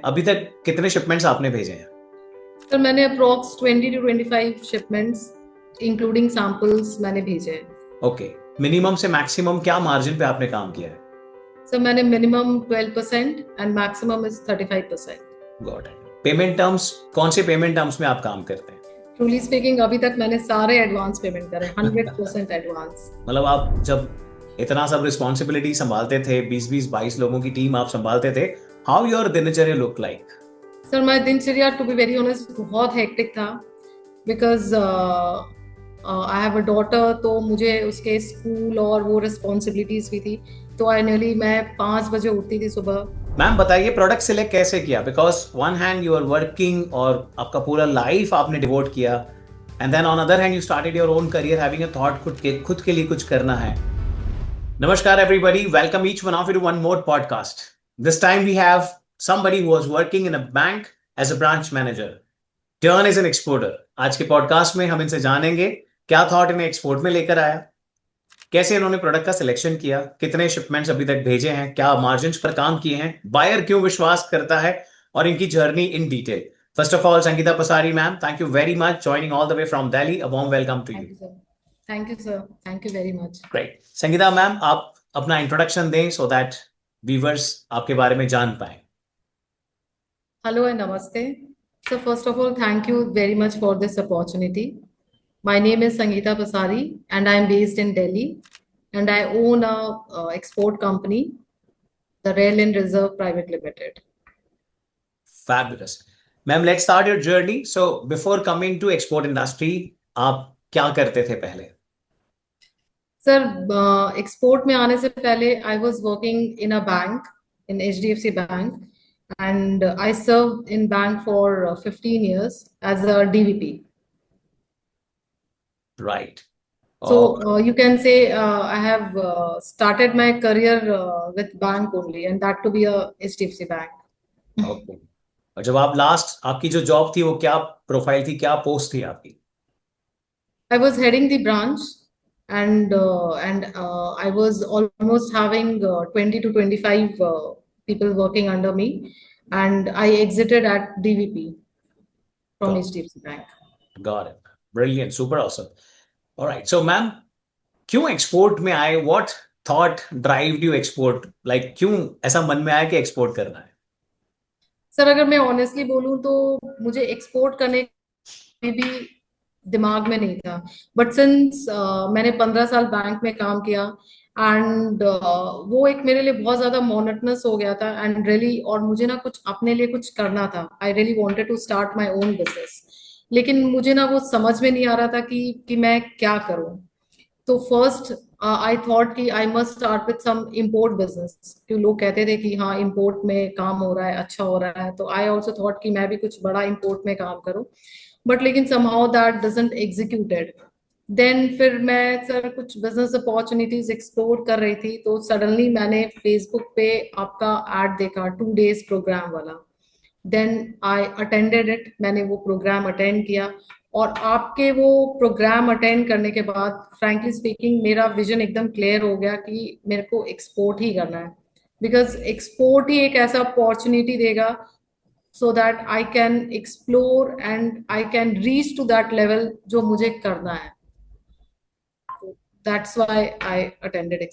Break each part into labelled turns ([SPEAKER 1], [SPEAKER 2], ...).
[SPEAKER 1] अभी तक कितने शिपमेंट्स आपने भेजे हैं?
[SPEAKER 2] सर मैंने approx 20 to 25 shipments including samples मैंने भेजे हैं।
[SPEAKER 1] ओके, मिनिमम से मैक्सिमम क्या मार्जिन पे आपने काम किया है?
[SPEAKER 2] सर मैंने minimum 12% and maximum is 35%।
[SPEAKER 1] Got it. Payment terms, कौन से पेमेंट टर्म्स में आप काम करते हैं?
[SPEAKER 2] ट्रूली स्पीकिंग अभी तक मैंने सारे एडवांस पेमेंट करे, 100% एडवांस।
[SPEAKER 1] मतलब आप जब इतना सब रिस्पॉन्सिबिलिटी संभालते थे, 20-22 लोगों की टीम आप संभालते थे, हाउ योर दिनचर्या लुक लाइक?
[SPEAKER 2] सर मैं दिनचर्या टू बी वेरी ऑनेस्ट बहुत हेक्टिक था because I have a daughter, तो मुझे उसके स्कूल और वो रिस्पॉन्सिबिलिटीज भी थी। तो आई नियरली मैं 5 बजे उठती थी सुबह।
[SPEAKER 1] मैम बताइए प्रोडक्ट सिलेक्ट कैसे किया? Because one hand you are working और आपका पूरा लाइफ आपने डिवोट किया, and then on other hand you started your own career having a thought खुद के लिए कुछ करना है. Namaskar, everybody. Welcome each one of you to one more podcast. This time we have somebody who was working in a bank as a branch manager. Turn is an exporter. आज के podcast में हम इनसे जानेंगे क्या thought इन्हें export में लेकर आया, कैसे इन्होंने प्रोडक्ट का सिलेक्शन किया, कितने शिपमेंट्स अभी तक भेजे हैं, क्या मार्जिन पर काम किए हैं, बायर क्यों विश्वास करता है, और इनकी journey in detail. First of all, Sangeeta Pasari ma'am, thank you very much joining all the way from Delhi. A warm welcome to you.
[SPEAKER 2] Thank you sir. Thank you sir. Thank you very much.
[SPEAKER 1] Great. Sangeeta ma'am, आप अपना introduction दें so that viewers आपके बारे में जान पाए.
[SPEAKER 2] Hello and namaste. So first of all, thank you very much for this opportunity. My name is Sangeeta Pasari and I am based in Delhi, and I own a export company, the Rail and Reserve Private Limited.
[SPEAKER 1] Fabulous. Ma'am, let's start your journey. So before coming to export industry, आप क्या करते थे पहले?
[SPEAKER 2] Sir export में आने से पहले I was working in a bank, in HDFC bank, and I served in bank for 15 years as a DVP.
[SPEAKER 1] Right.
[SPEAKER 2] So you can say I have started my career with bank only, and that to be a HDFC bank.
[SPEAKER 1] Okay. और जब आप last आपकी जो job थी वो क्या profile थी, क्या पोस्ट थी आपकी?
[SPEAKER 2] I was heading the branch, and I was almost having 20 to 25 people working under me, and I exited at DVP from HDFC Bank.
[SPEAKER 1] Got it. Brilliant, super awesome. Alright. So ma'am, क्यों export में आए? What thought derived you export? Like क्यों ऐसा मन में आया कि export करना है?
[SPEAKER 2] सर अगर मैं ऑनेस्टली बोलूं तो मुझे एक्सपोर्ट करने में भी दिमाग में नहीं था, बट सिंस मैंने 15 साल बैंक में काम किया, एंड वो एक मेरे लिए बहुत ज्यादा मोनोटनस हो गया था, एंड रियली और मुझे ना कुछ अपने लिए कुछ करना था। I really wanted to start my own business, लेकिन मुझे ना वो समझ में नहीं आ रहा था कि मैं क्या करूं। तो फर्स्ट आई थॉट कि I must start with some import business, क्योंकि लोग कहते थे कि हाँ इम्पोर्ट में काम हो रहा है, अच्छा हो रहा है, तो आई ऑल्सो थॉट कि मैं भी कुछ बड़ा इम्पोर्ट में काम करूं। बट लेकिन somehow that doesn't executed. Then फिर मैं सर कुछ बिजनेस अपॉर्चुनिटीज एक्सप्लोर कर रही थी, तो सडनली मैंने फेसबुक पे आपका एड देखा, 2 days प्रोग्राम वाला। देन आई अटेंडेड इट, मैंने वो प्रोग्राम अटेंड किया, और आपके वो प्रोग्राम अटेंड करने के बाद फ्रैंकली स्पीकिंग मेरा विजन एकदम क्लियर हो गया कि मेरे को एक्सपोर्ट ही करना है, बिकॉज एक्सपोर्ट ही एक ऐसा अपॉर्चुनिटी देगा so that I can explore and I can reach to that level जो मुझे करना है। That's why I attended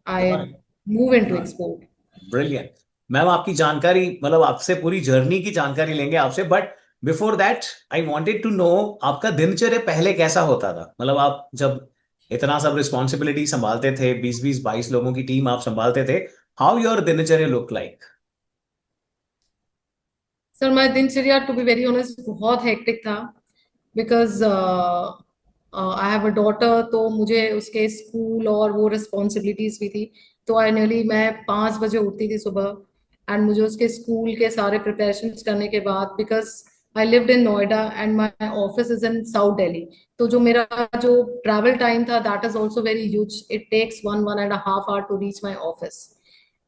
[SPEAKER 2] I move into export.
[SPEAKER 1] Brilliant. Ma'am, आपकी जानकारी, मतलब आपसे पूरी जर्नी की जानकारी लेंगे आपसे, but before that I wanted to know आपका दिनचर्या पहले कैसा होता था. मतलब आप जब इतना सब रिस्पॉन्सिबिलिटी संभालते थे, 20-22 लोगों की टीम आप संभालते थे, हाउ योर दिनचर्या लुक लाइक?
[SPEAKER 2] सर मैं दिनचर्या टू बी वेरी ऑनेस्ट बहुत हेक्टिक था because I have a daughter, तो मुझे उसके स्कूल और वो रिस्पॉन्सिबिलिटीज भी थी। तो आई नियरली मैं 5 बजे उठती थी सुबह, एंड मुझे उसके स्कूल के सारे प्रिपरेशंस करने के बाद, because I lived in Noida and my office is in south Delhi, तो जो मेरा जो ट्रैवल टाइम था that is also very huge. It takes 1.5 hour to reach my office,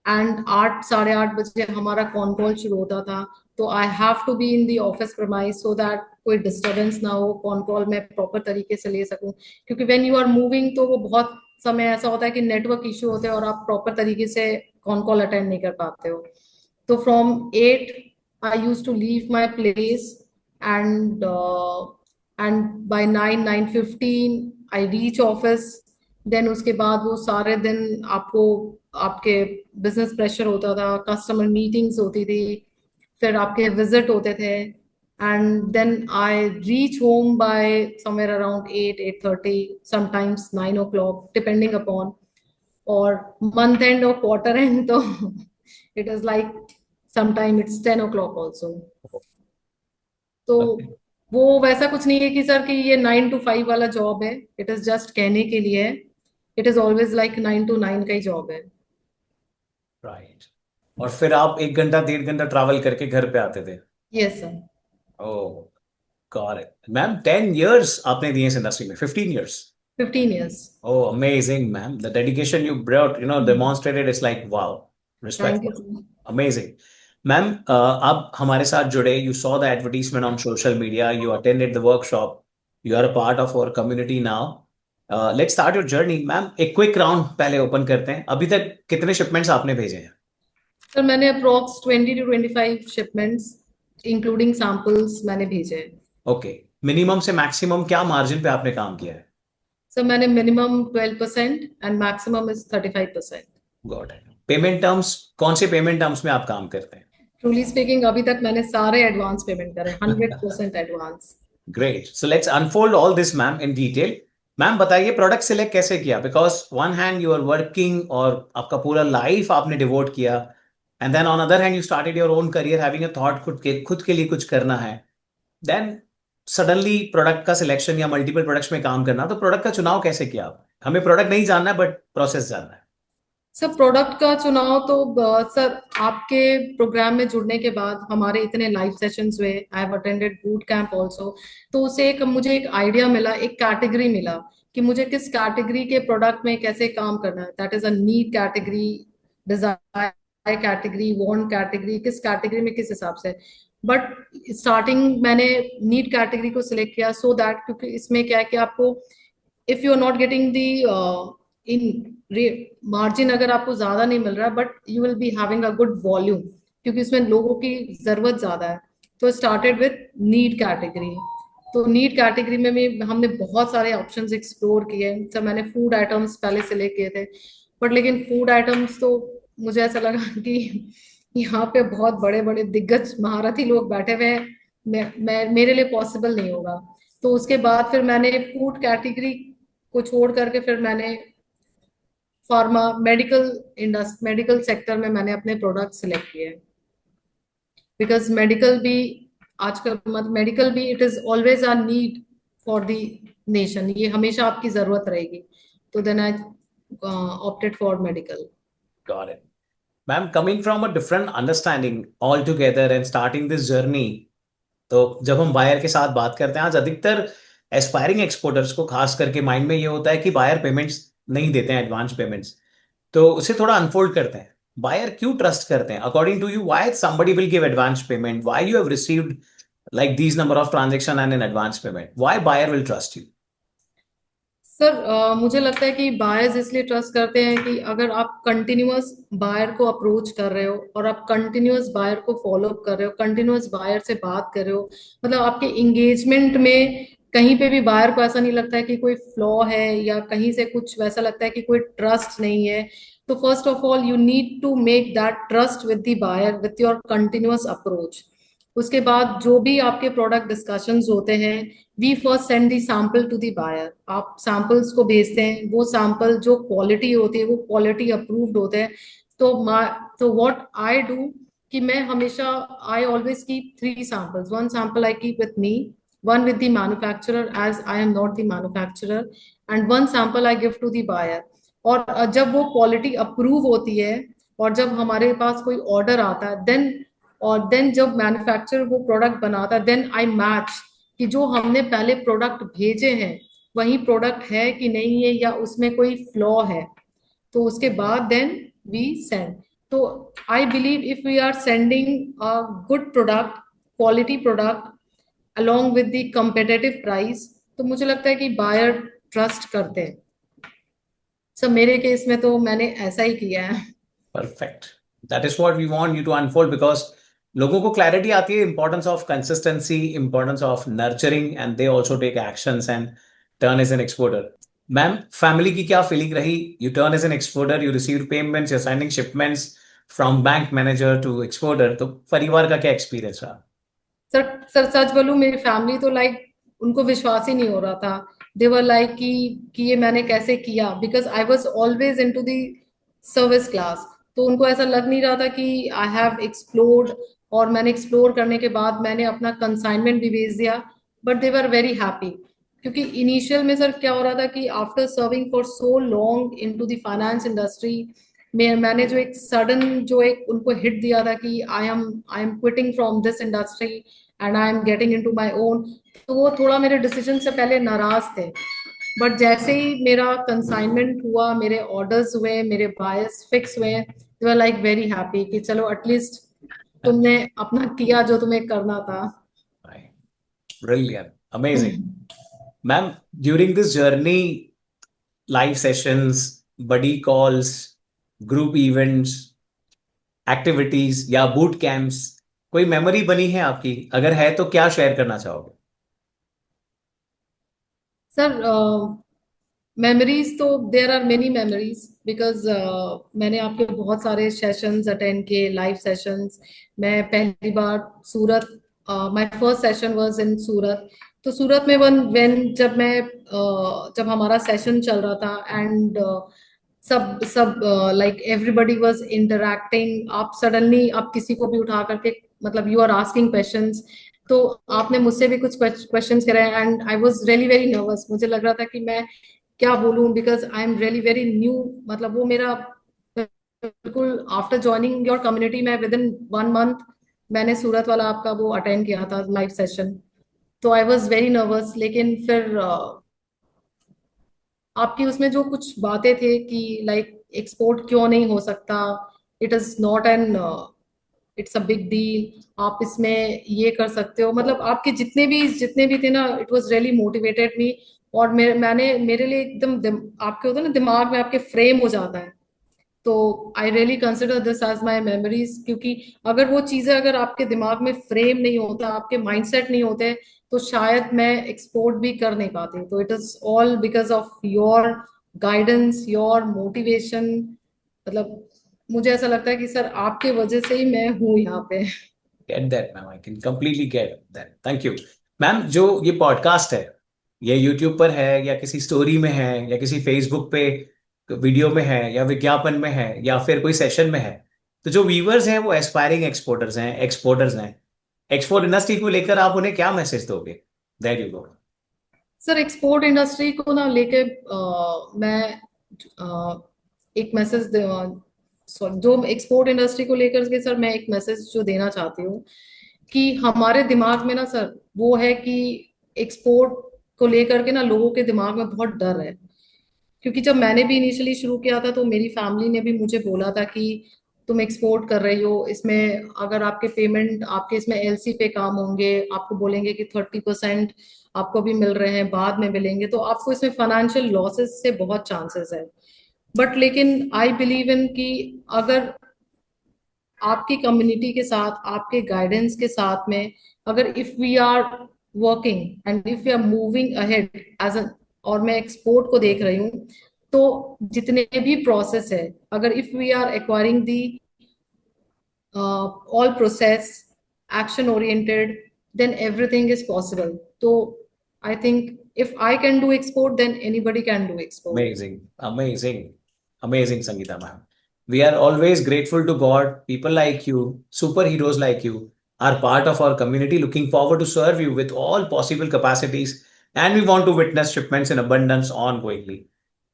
[SPEAKER 2] and 8 साढ़े 8 बजे हमारा कॉन कॉल शुरू होता था। तो I have to be in the office promise so that कोई डिस्टरबेंस ना हो, कॉन कॉल मैं प्रॉपर तरीके से ले सकूं, क्योंकि व्हेन यू आर मूविंग तो वो बहुत समय ऐसा होता है कि नेटवर्क इश्यू होते हैं और आप प्रॉपर तरीके से कॉन कॉल अटेंड नहीं कर पाते हो। तो from 8 I used to leave my place and by 9:15 I reach office. Then उसके बाद वो सारे दिन आपको आपके बिजनेस प्रेशर होता था, कस्टमर मीटिंग्स होती थी, फिर आपके विजिट होते थे, and then I reach home by somewhere around 8:30, sometimes 9 o'clock depending upon, और month end or quarter end तो it is like sometime it's 10 o'clock also. तो
[SPEAKER 1] Okay.
[SPEAKER 2] वो वैसा कुछ नहीं है कि सर कि ये 9 to 5 वाला जॉब है, इट इज जस्ट कहने के लिए है, it is always like 9 to 9 का ही जॉब है।
[SPEAKER 1] राइट। और फिर आप 1 घंटा 1.5 घंटा ट्रैवल करके घर पे आते थे?
[SPEAKER 2] Yes sir.
[SPEAKER 1] Oh, got it ma'am. 10 years आपने दिए इस इंडस्ट्री में? 15 years?
[SPEAKER 2] 15 years।
[SPEAKER 1] Oh, amazing, ma'am. The dedication you brought, demonstrated is like, wow,
[SPEAKER 2] thank you
[SPEAKER 1] respectful,
[SPEAKER 2] sir.
[SPEAKER 1] amazing. Ma'am, आप हमारे साथ जुड़े, you saw the advertisement on social media, you attended the workshop, you are a part of our community now. Let's start your journey, ma'am. एक quick round पहले open करते हैं। अभी तक कितने शिपमेंट्स आपने भेजे हैं?
[SPEAKER 2] सर मैंने approx 20 to 25 shipments including samples मैंने भेजे हैं।
[SPEAKER 1] ओके। मिनिमम से मैक्सिमम क्या मार्जिन पे आपने काम किया है?
[SPEAKER 2] सर मैंने minimum 12% and maximum is 35%।
[SPEAKER 1] Got it. Payment terms, कौन से पेमेंट टर्म्स में आप काम करते
[SPEAKER 2] ट्रूली स्पीकिंग अभी तक मैंने सारे एडवांस पेमेंट करे,
[SPEAKER 1] हैं?
[SPEAKER 2] 100% advance.
[SPEAKER 1] Great, so let's unfold all this ma'am in detail. Ma'am बताइए, प्रोडक्ट सिलेक्ट कैसे किया? Because one hand you are working और आपका पूरा लाइफ आपने डिवोट किया, and then on other hand you started your own career, having a thought खुद के लिए कुछ करना है। देन सडनली प्रोडक्ट का सिलेक्शन या मल्टीपल प्रोडक्ट्स में काम करना, तो प्रोडक्ट का चुनाव कैसे किया आप? हमें प्रोडक्ट नहीं जानना है, बट प्रोसेस जानना है।
[SPEAKER 2] सर प्रोडक्ट का चुनाव तो सर आपके प्रोग्राम में जुड़ने के बाद हमारे इतने लाइव सेशंस हुए, I have attended boot camp also, तो उससे एक मुझे एक आइडिया मिला, एक कैटेगरी मिला कि मुझे किस कैटेगरी के प्रोडक्ट में कैसे काम करना है। That is a need category, desire category, want category, किस कैटेगरी में किस हिसाब से। बट स्टार्टिंग मैंने नीड कैटेगरी को सिलेक्ट किया सो दैट, क्योंकि इसमें क्या है कि आपको if you are not getting the in margin, अगर आपको ज्यादा नहीं मिल रहा है but you will be having a good volume, क्योंकि इसमें लोगों की जरूरत ज्यादा है। तो स्टार्टेड विद नीड कैटेगरी। तो नीड कैटेगरी में भी हमने बहुत सारे ऑप्शंस एक्सप्लोर किए। तो मैंने फूड आइटम्स पहले सिलेक्ट किए थे, बट लेकिन फूड आइटम्स तो मुझे ऐसा लगा कि यहाँ पे बहुत बड़े बड़े दिग्गज महारथी लोग बैठे हुए हैं, मैं मेरे लिए पॉसिबल नहीं होगा। तो उसके बाद फिर मैंने फूड कैटेगरी को छोड़ करके फिर मैंने फार्मा मेडिकल सेक्टर में मैंने अपने प्रोडक्ट सिलेक्ट किए, बिकॉज मेडिकल भी आजकल, मतलब मेडिकल भी it is always a need for the nation, ये हमेशा आपकी जरूरत रहेगी। तो then I opted for medical.
[SPEAKER 1] Got it. Ma'am, coming from a different understanding all together and starting this journey, तो जब हम बायर के साथ बात करते हैं, आज अधिकतर एस्पायरिंग एक्सपोर्टर्स को खास करके माइंड में ये होता है कि बायर पेमेंट्स नहीं देते हैं, एडवांस पेमेंट्स। तो उसे थोड़ा अनफोल्ड करते हैं। बायर क्यों ट्रस्ट करते हैं? According to you, why somebody will give advance payment? Why you have received like these number of transaction and an advance payment? Why buyer will trust you?
[SPEAKER 2] Sir मुझे लगता है कि buyers इसलिए trust करते हैं कि अगर आप कंटिन्यूअस बायर को अप्रोच कर रहे हो और आप कंटिन्यूअस बायर को फॉलो अप कर रहे हो, कंटिन्यूअस बायर से बात कर रहे हो, मतलब आपके इंगेजमेंट में कहीं पे भी बायर को ऐसा नहीं लगता है कि कोई फ्लॉ है या कहीं से कुछ वैसा लगता है कि कोई ट्रस्ट नहीं है। तो first of all you need to make that trust with the buyer with your continuous approach. उसके बाद जो भी आपके प्रोडक्ट डिस्कशंस होते हैं, we first send the sample to the buyer. आप सैंपल्स को भेजते हैं, वो सैंपल जो क्वालिटी होती है वो क्वालिटी अप्रूव्ड होते हैं। तो तो व्हाट आई डू कि मैं हमेशा I always keep 3 samples, one sample I keep with me, one with the manufacturer as I am not the manufacturer, and one sample I give to the buyer. और जब वो quality approve होती है और जब हमारे पास कोई ऑर्डर आता है देन, और देन जब मैन्युफैक्चरर वो प्रोडक्ट बनाता है देन आई मैच कि जो हमने पहले प्रोडक्ट भेजे हैं वही प्रोडक्ट है कि नहीं है या उसमें कोई फ्लॉ है। तो उसके बाद देन वी सेंड। तो I believe if we are sending a good product, quality product along with the competitive price, तो मुझे लगता है कि बायर ट्रस्ट करते हैं। सब मेरे केस में तो मैंने ऐसा ही किया है।
[SPEAKER 1] Perfect. That is what we want you to unfold, because लोगों को क्लैरिटी आती है importance of consistency, importance of nurturing, and they also take actions and turn as an exporter. Ma'am, family की क्या फीलिंग रही? You turn as an exporter, you receive payments, you signing shipments from bank manager to exporter, तो परिवार का क्या experience रहा?
[SPEAKER 2] Sir sir सच बोलूं, मेरी फैमिली तो लाइक उनको विश्वास ही नहीं हो रहा था. दे वर लाइक कि ये मैंने कैसे किया, because I was always in to the service class. तो उनको ऐसा लग नहीं रहा था कि आई हैव एक्सप्लोर्ड, और मैंने एक्सप्लोर करने के बाद मैंने अपना कंसाइनमेंट भी भेज दिया. But they were very happy, क्योंकि इनिशियल में सर क्या हो रहा था कि after serving for so long in to the finance industry, मैंने जो एक सडन जो एक उनको हिट दिया था कि I am quitting from this industry and I am getting into my own. तो वो थोड़ा मेरे डिसीजन से पहले नाराज थे. बट जैसे ही मेरा कंसाइनमेंट हुआ, मेरे ऑर्डर्स हुए, मेरे बायर्स फिक्स हुए, दे वर लाइक वेरी हैप्पी कि चलो एटलीस्ट तुमने अपना किया जो तुम्हें करना था.
[SPEAKER 1] Brilliant, amazing. Ma'am, during this journey, live sessions, buddy calls, group events, activities या बूट कैंप्स, कोई मेमोरी बनी है आपकी? अगर है तो क्या शेयर करना चाहोगे?
[SPEAKER 2] सर मेमोरीज तो there are many memories, because मैंने आपके बहुत सारे सेशंस अटेंड किए, लाइव सेशंस. मैं पहली बार Surat, my first session was in Surat. तो सूरत में वन व्हेन जब हमारा सेशन चल रहा था, एंड सब सब लाइक एवरीबॉडी वाज इंटरैक्टिंग. आप सडनली आप किसी को भी उठा करके, मतलब यू आर आस्किंग क्वेश्चंस. तो आपने मुझसे भी कुछ क्वेश्चंस करे, and I was really very nervous. मुझे लग रहा था कि मैं क्या बोलूं, because I am really very new. मतलब वो मेरा बिल्कुल आफ्टर ज्वाइनिंग योर कम्युनिटी में विद इन 1 मंथ मैंने सूरत वाला आपका वो अटेंड किया था लाइव सेशन. तो आई वॉज वेरी नर्वस. लेकिन फिर आपकी उसमें जो कुछ बातें थे कि लाइक एक्सपोर्ट क्यों नहीं हो सकता, it is not an, it's a big deal, आप इसमें ये कर सकते हो. मतलब आपके जितने भी थे ना, it was really motivated me. और मैंने मेरे लिए एकदम आपके होता है ना, दिमाग में आपके फ्रेम हो जाता है. तो I really consider this as my memories, क्योंकि अगर वो चीजें अगर आपके दिमाग में फ्रेम नहीं होता, आपके माइंडसेट नहीं होते, तो शायद मैं एक्सपोर्ट भी कर नहीं पाती. तो it is all because of your guidance, your motivation. मतलब मुझे ऐसा लगता है कि सर आपके वजह से ही मैं हूँ यहाँ पे.
[SPEAKER 1] Get that ma'am, I can completely get that, thank you. Ma'am, जो ये पॉडकास्ट है, ये यूट्यूब पर है या किसी स्टोरी में है या किसी फेसबुक पे वीडियो में है या विज्ञापन में है या फिर कोई सेशन में है, तो जो व्यूवर्स हैं वो एस्पायरिंग एक्सपोर्टर्स हैं, एक्सपोर्टर्स हैं. एक्सपोर्ट इंडस्ट्री को लेकर आप उन्हें क्या मैसेज दोगे? There you go.
[SPEAKER 2] Sir export industry को ना लेके मैं एक मैसेज, जो एक्सपोर्ट इंडस्ट्री को लेकर के सर मैं एक मैसेज जो देना चाहती हूँ कि हमारे दिमाग में ना सर वो है कि एक्सपोर्ट को लेकर के ना लोगों के दिमाग में बहुत डर है. क्योंकि जब मैंने भी इनिशियली शुरू किया था, तो मेरी फैमिली ने भी मुझे बोला था कि तुम एक्सपोर्ट कर रही हो, इसमें अगर आपके पेमेंट आपके इसमें एलसी पे काम होंगे, आपको बोलेंगे कि 30% आपको भी मिल रहे हैं, बाद में मिलेंगे, तो आपको इसमें फाइनेंशियल लॉसेस से बहुत चांसेस है. बट लेकिन आई बिलीव इन कि अगर आपकी कम्युनिटी के साथ, आपके गाइडेंस के साथ में, अगर if we are working and if we are moving ahead as a, और मैं एक्सपोर्ट को देख रही हूँ, तो जितने भी प्रोसेस है, अगर if we are acquiring the all process action oriented, then everything is possible. तो I think if I can do export, then anybody can do export.
[SPEAKER 1] Amazing, amazing, amazing, Sangeeta ma'am. We are always grateful to God. People like you, superheroes like you, are part of our community. Looking forward to serve you with all possible capacities, and we want to witness shipments in abundance ongoingly.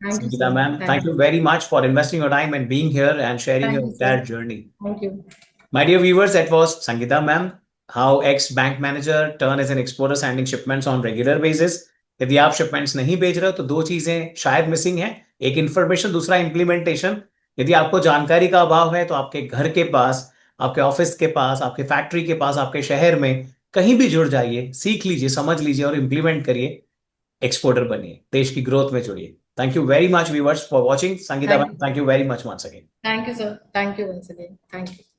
[SPEAKER 2] Thank you,
[SPEAKER 1] Sangeeta
[SPEAKER 2] sir.
[SPEAKER 1] ma'am,
[SPEAKER 2] Thank
[SPEAKER 1] thank
[SPEAKER 2] you.
[SPEAKER 1] you very much for investing your time and being here and sharing your
[SPEAKER 2] Thank you, sir.
[SPEAKER 1] entire journey.
[SPEAKER 2] Thank you.
[SPEAKER 1] My dear viewers, that was Sangeeta ma'am, how ex-bank manager turn as an exporter sending shipments on regular basis. यदि आप shipments नहीं भेज रहे हो तो दो चीजें शायद मिसिंग है, एक इंफॉर्मेशन, दूसरा इंप्लीमेंटेशन. यदि आपको जानकारी का अभाव है तो आपके घर के पास, आपके ऑफिस के पास, आपके फैक्ट्री के पास, आपके शहर में कहीं भी जुड़ जाइए, सीख लीजिए, समझ लीजिए और इंप्लीमेंट करिए. एक्सपोर्टर बनिए, देश की ग्रोथ में जुड़िए. Thank you very much viewers for watching. Sangeeta ma'am,
[SPEAKER 2] Thank you.
[SPEAKER 1] Thank you very much once again.
[SPEAKER 2] Thank you, sir. Thank you once again. Thank you.